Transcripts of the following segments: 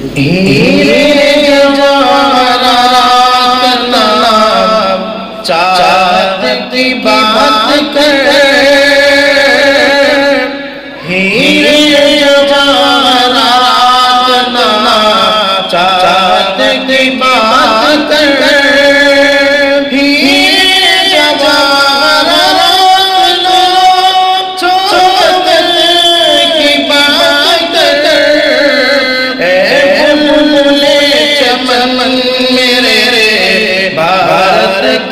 ہیرے جواہرات نام چاند کی بات کر، ہیرے جواہرات نام چاند کی بات کر،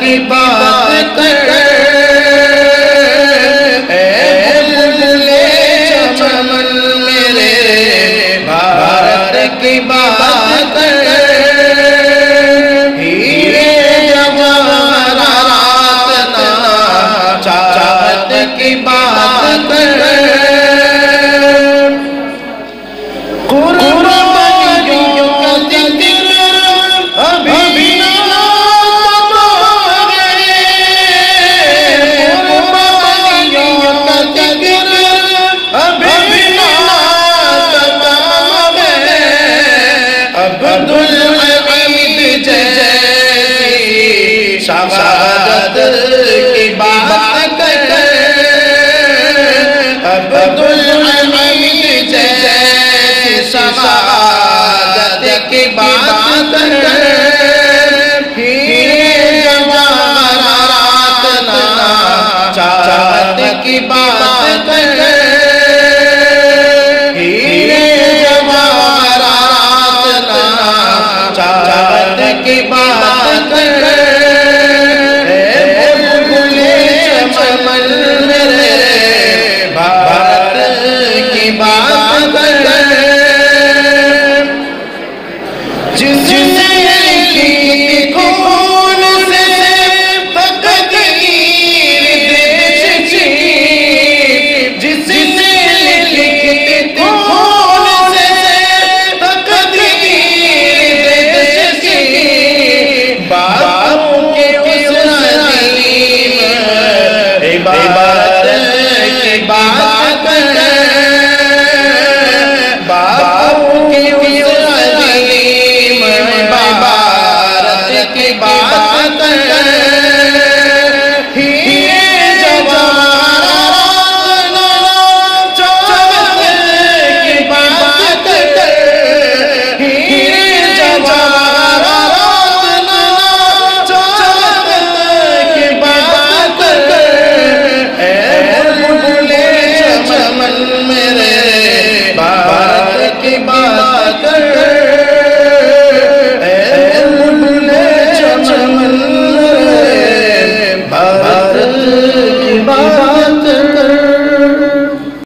کی بات کر، اے بلبلے چمن میرے بھارت کی بات کر، ہیرے جواہرات نام چاند کی بات کر، قربانیوں کا ذکر ابھی عبدالحمید جیسی شہادت کی